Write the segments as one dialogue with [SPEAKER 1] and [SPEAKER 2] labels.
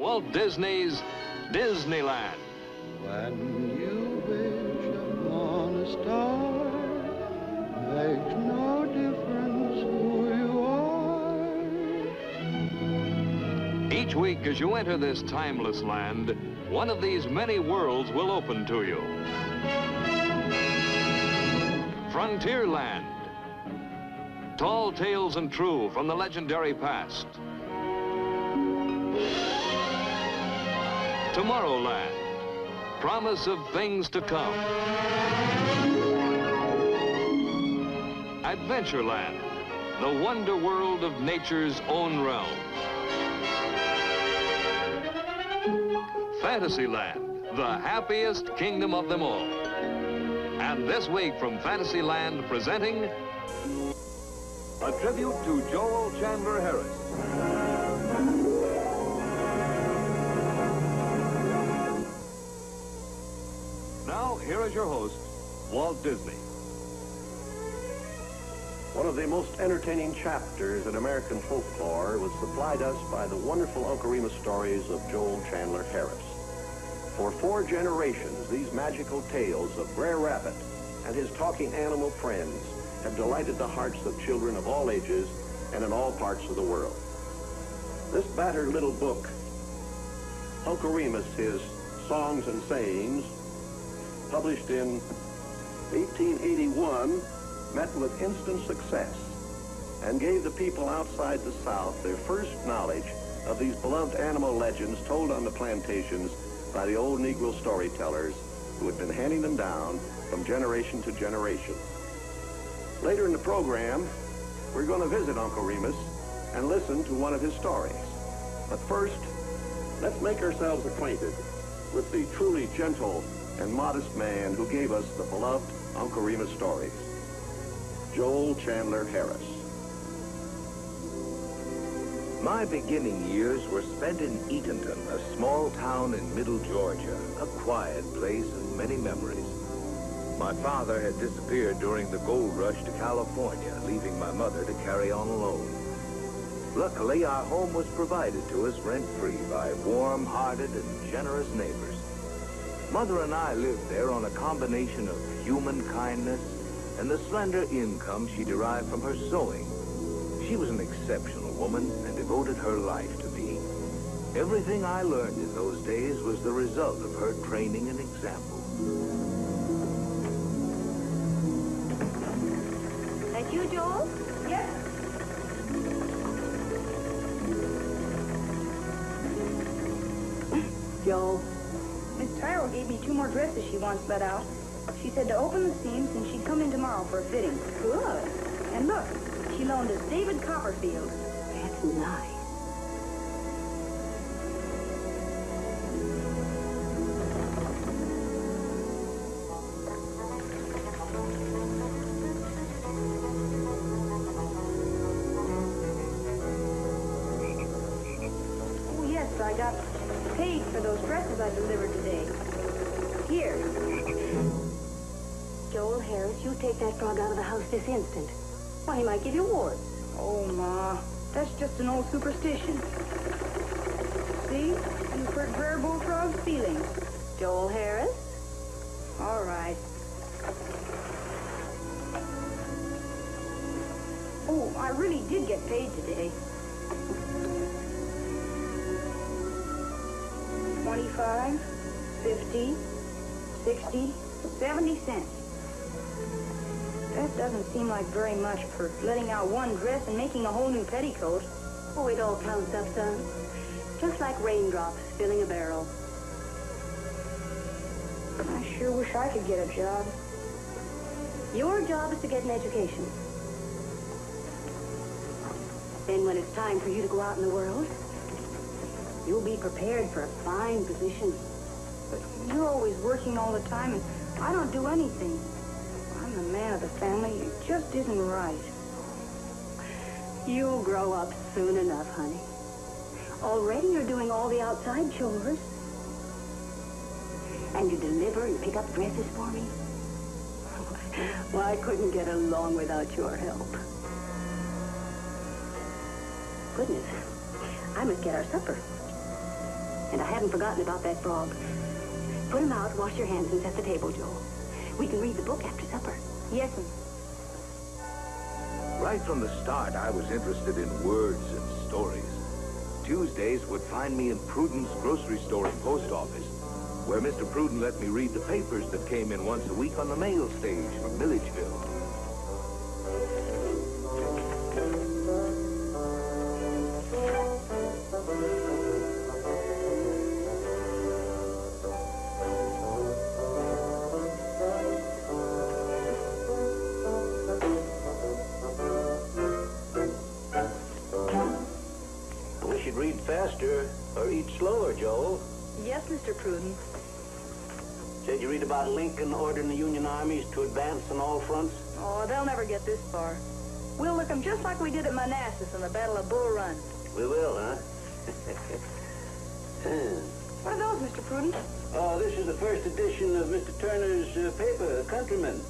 [SPEAKER 1] Walt Disney's Disneyland.
[SPEAKER 2] When you wish upon a star, makes no difference who you are.
[SPEAKER 1] Each week as you enter this timeless land, one of these many worlds will open to you. Frontierland. Tall tales and true from the legendary past. Tomorrowland. Promise of things to come. Adventureland. The wonder world of nature's own realm. Fantasyland. The happiest kingdom of them all. And this week from Fantasyland presenting a tribute to Joel Chandler Harris. Now, here is your host, Walt Disney.
[SPEAKER 3] One of the most entertaining chapters in American folklore was supplied us by the wonderful Uncle Remus stories of Joel Chandler Harris. For 4 generations, these magical tales of Brer Rabbit and his talking animal friends have delighted the hearts of children of all ages and in all parts of the world. This battered little book, Uncle Remus, His Songs and Sayings, published in 1881, met with instant success and gave the people outside the South their first knowledge of these beloved animal legends told on the plantations by the old Negro storytellers who had been handing them down from generation to generation. Later in the program, we're going to visit Uncle Remus and listen to one of his stories. But first, let's make ourselves acquainted with the truly gentle and modest man who gave us the beloved Uncle Remus stories, Joel Chandler Harris.
[SPEAKER 4] My beginning years were spent in Eatonton, a small town in middle Georgia, a quiet place and many memories. My father had disappeared during the gold rush to California, leaving my mother to carry on alone. Luckily, our home was provided to us rent-free by warm-hearted and generous neighbors. Mother and I lived there on a combination of human kindness and the slender income she derived from her sewing. She was an exceptional woman and devoted her life to me. Everything I learned in those days was the result of her training and example.
[SPEAKER 5] That you, Joel? Yes. Joel. Miss Tyrell gave me 2 more dresses she wants let out. She said to open the seams and she'd come in tomorrow for a fitting. Good. And look, she loaned us David Copperfield. That's nice. Oh, yes, I got paid for those dresses I delivered today. Here.
[SPEAKER 6] Joel Harris, you take that frog out of the house this instant. Why, he might give you warts.
[SPEAKER 5] Oh, Ma, that's just an old superstition. See? You've hurt Brer Bullfrog's feelings.
[SPEAKER 6] Joel Harris?
[SPEAKER 5] All right. Oh, I really did get paid today. 25, 50, 60, 70 cents. That doesn't seem like very much for letting out one dress and making a whole new petticoat.
[SPEAKER 6] Oh, it all counts up, son. Just like raindrops filling a barrel.
[SPEAKER 5] I sure wish I could get a job.
[SPEAKER 6] Your job is to get an education. Then when it's time for you to go out in the world, you'll be prepared for a fine position.
[SPEAKER 5] But you're always working all the time, and I don't do anything. I'm the man of the family. It just isn't right.
[SPEAKER 6] You'll grow up soon enough, honey. Already you're doing all the outside chores. And you deliver and pick up dresses for me. Well, I couldn't get along without your help. Goodness, I must get our supper. And I haven't forgotten about that frog. Put him out, wash your hands, and set the table, Joel. We can read the book after supper.
[SPEAKER 5] Yes, ma'am.
[SPEAKER 4] Right from the start, I was interested in words and stories. Tuesdays would find me in Pruden's grocery store and post office, where Mr. Pruden let me read the papers that came in once a week on the mail stage from Milledgeville.
[SPEAKER 7] Read faster or eat slower, Joel.
[SPEAKER 5] Yes, Mr. Pruden.
[SPEAKER 7] Said you read about Lincoln ordering the Union armies to advance on all fronts?
[SPEAKER 5] Oh, they'll never get this far. We'll lick them just like we did at Manassas in the Battle of Bull Run.
[SPEAKER 7] We will, huh?
[SPEAKER 5] What are those, Mr. Pruden?
[SPEAKER 7] Oh, this is the first edition of Mr. Turner's paper, Countryman.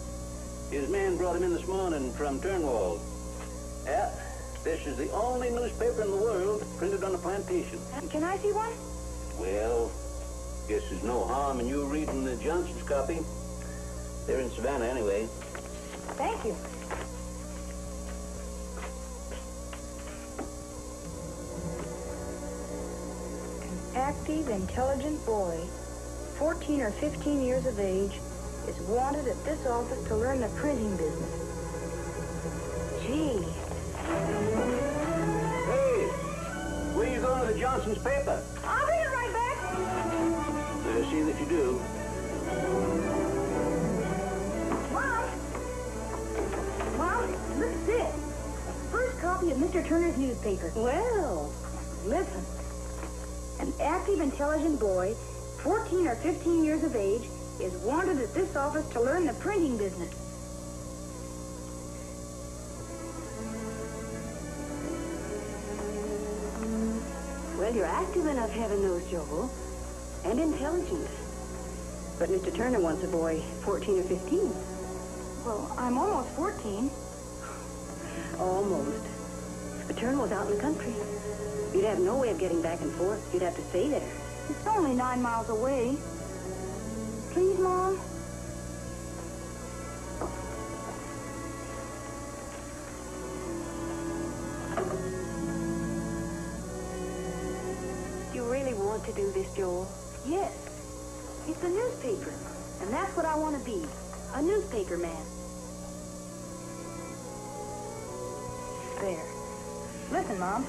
[SPEAKER 7] His man brought him in this morning from Turnwald. Yeah. This is the only newspaper in the world printed on a plantation.
[SPEAKER 5] Can I see one?
[SPEAKER 7] Well, guess there's no harm in you reading the Johnson's copy. They're in Savannah anyway.
[SPEAKER 5] Thank you. An active, intelligent boy, 14 or 15 years of age, is wanted at this office to learn the printing business. Gee.
[SPEAKER 7] Hey, where you going with the Johnson's paper?
[SPEAKER 5] I'll bring it right back.
[SPEAKER 7] See that you do.
[SPEAKER 5] Mom, look at this. First copy of Mr. Turner's newspaper. Well, listen. An active, intelligent boy, 14 or 15 years of age, is wanted at this office to learn the printing business.
[SPEAKER 6] Well, you're active enough, heaven knows, Joel. And intelligent. But Mr. Turner wants a boy 14 or 15.
[SPEAKER 5] Well, I'm almost 14.
[SPEAKER 6] Almost. But Turner was out in the country. You'd have no way of getting back and forth. You'd have to stay there.
[SPEAKER 5] It's only 9 miles away. Please, Mom?
[SPEAKER 6] You really want to do this, Joel?
[SPEAKER 5] Yes. It's a newspaper. And that's what I want to be. A newspaper man. There. Listen, Mom.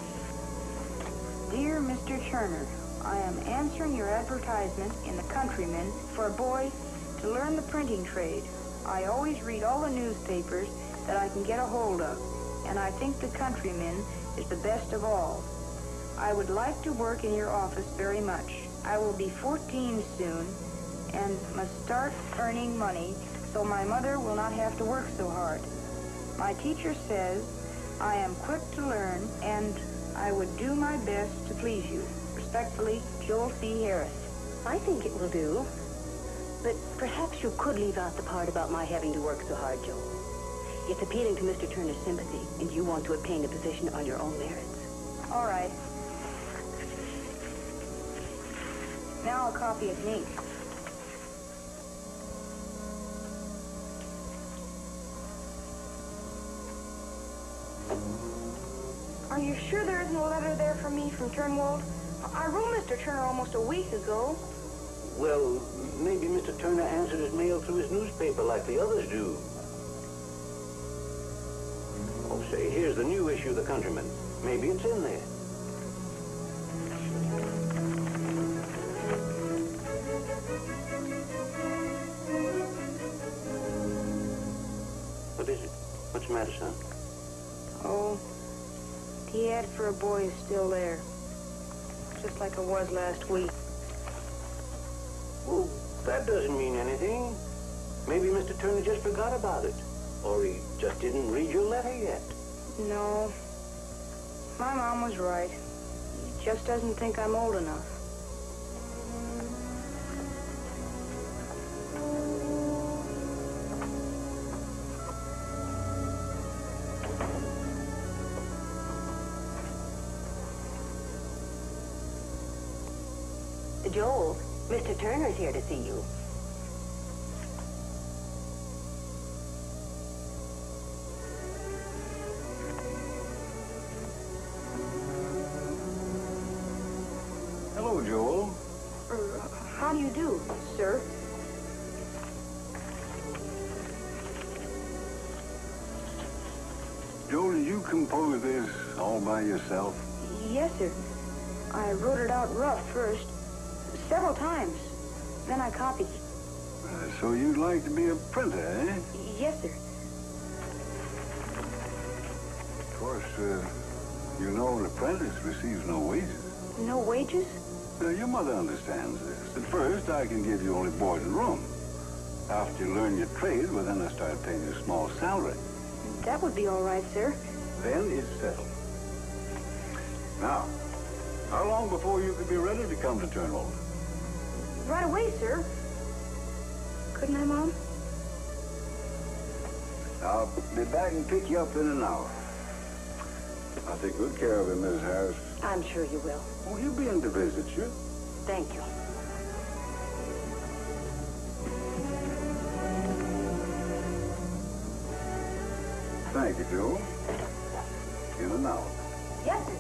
[SPEAKER 5] Dear Mr. Turner, I am answering your advertisement in the Countryman for a boy to learn the printing trade. I always read all the newspapers that I can get a hold of, and I think the Countryman is the best of all. I would like to work in your office very much. I will be 14 soon and must start earning money so my mother will not have to work so hard. My teacher says I am quick to learn and I would do my best to please you. Respectfully, Joel C. Harris.
[SPEAKER 6] I think it will do. But perhaps you could leave out the part about my having to work so hard, Joel. It's appealing to Mr. Turner's sympathy, and you want to obtain a position on your own merits.
[SPEAKER 5] All right. Now a copy of me. Are you sure there isn't a letter there for me from Turnwald? I wrote Mr. Turner almost a week ago.
[SPEAKER 7] Well, maybe Mr. Turner answered his mail through his newspaper like the others do. Oh, say, here's the new issue of the Countryman. Maybe it's in there. What is it? What's the matter, son?
[SPEAKER 5] Oh, the ad for a boy is still there. Just like it was last week.
[SPEAKER 7] Well, that doesn't mean anything. Maybe Mr. Turner just forgot about it. Or he just didn't read your letter yet.
[SPEAKER 5] No. My mom was right. He just doesn't think I'm old enough.
[SPEAKER 6] Joel, Mr. Turner's here to see you.
[SPEAKER 2] Hello, Joel.
[SPEAKER 5] How do you do, sir?
[SPEAKER 2] Joel, did you compose this all by yourself?
[SPEAKER 5] Yes, sir. I wrote it out rough first, several times. Then I copied it.
[SPEAKER 2] So you'd like to be a printer, eh?
[SPEAKER 5] Yes, sir.
[SPEAKER 2] Of course, you know an apprentice receives no wages.
[SPEAKER 5] No wages?
[SPEAKER 2] Your mother understands this. At first, I can give you only board and room. After you learn your trade, well, then I start paying you a small salary.
[SPEAKER 5] That would be all right, sir.
[SPEAKER 2] Then it's settled. Now, how long before you could be ready to come to Turnwald?
[SPEAKER 5] Right away, sir. Couldn't I, Mom?
[SPEAKER 2] I'll be back and pick you up in an hour. I'll take good care of him, Mrs. Harris.
[SPEAKER 6] I'm sure you will.
[SPEAKER 2] Oh, he'll be in to visit you.
[SPEAKER 6] Thank you.
[SPEAKER 2] Thank you, Joe. In and out.
[SPEAKER 5] Yes, sir.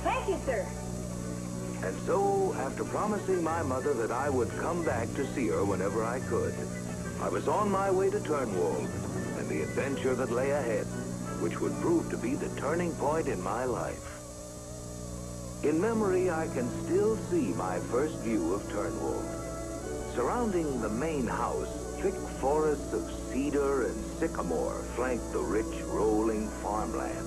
[SPEAKER 5] Thank you, sir.
[SPEAKER 4] And so, after promising my mother that I would come back to see her whenever I could, I was on my way to Turnwald and the adventure that lay ahead, which would prove to be the turning point in my life. In memory, I can still see my first view of Turnwald. Surrounding the main house, thick forests of cedar and sycamore flanked the rich, rolling farmlands.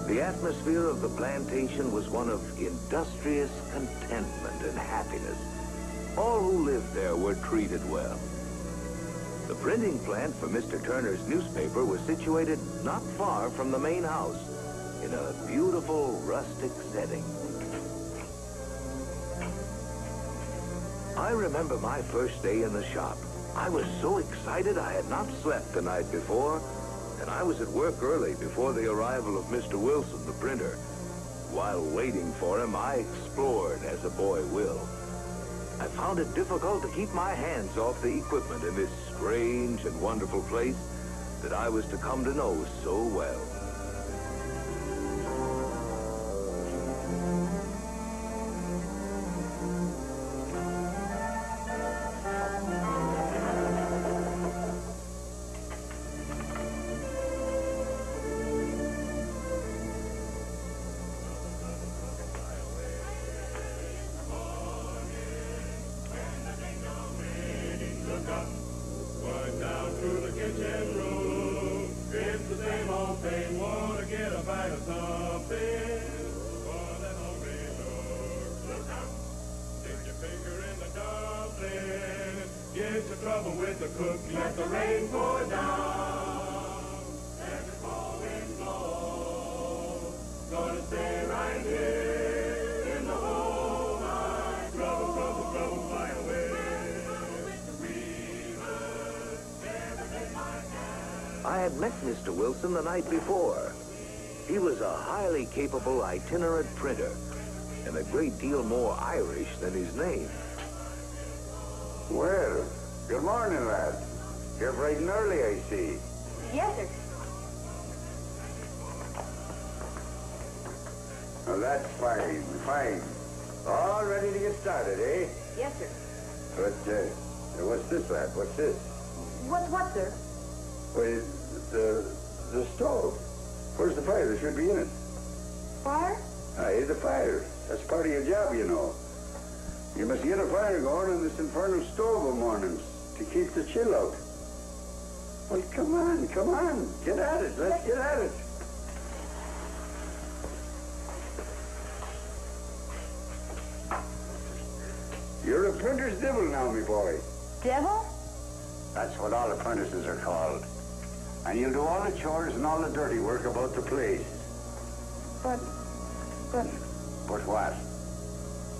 [SPEAKER 4] The atmosphere of the plantation was one of industrious contentment and happiness. All who lived there were treated well. The printing plant for Mr. Turner's newspaper was situated not far from the main house, in a beautiful rustic setting. I remember my first day in the shop. I was so excited I had not slept the night before, and I was at work early before the arrival of Mr. Wilson, the printer. While waiting for him, I explored as a boy will. I found it difficult to keep my hands off the equipment in this strange and wonderful place that I was to come to know so well.
[SPEAKER 8] Trouble with the cook, let the rain pour down, let the cold wind blow. Gonna stay right here in the hole. My trouble, trouble, trouble, fly away.
[SPEAKER 4] I had met Mr. Wilson the night before. He was a highly capable itinerant printer, and a great deal more Irish than his name.
[SPEAKER 2] Well, good morning, lad. You're bright and early, I see.
[SPEAKER 5] Yes, sir.
[SPEAKER 2] Well, that's fine, fine. All ready to get started, eh?
[SPEAKER 5] Yes, sir.
[SPEAKER 2] But, what's this, lad? What's this?
[SPEAKER 5] What's what, sir?
[SPEAKER 2] Well, the stove. Where's the fire? There should be in it.
[SPEAKER 5] Fire?
[SPEAKER 2] Aye, the fire. That's part of your job, you know. You must get a fire going on this infernal stove of mornings to keep the chill out. Well, come on. Get at it. Let's get at it. You're a printer's devil now, me boy.
[SPEAKER 5] Devil?
[SPEAKER 2] That's what all apprentices are called. And you'll do all the chores and all the dirty work about the place.
[SPEAKER 5] But
[SPEAKER 2] But what?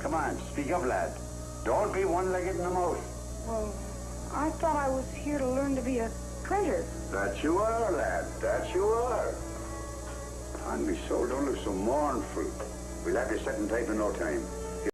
[SPEAKER 2] Come on, speak up, lad. Don't be one-legged in the mouth.
[SPEAKER 5] well, I thought I was here to learn to be a printer.
[SPEAKER 2] That you are, lad. That you are. On me soul, don't look so mournful. We'll have you set and type in no time.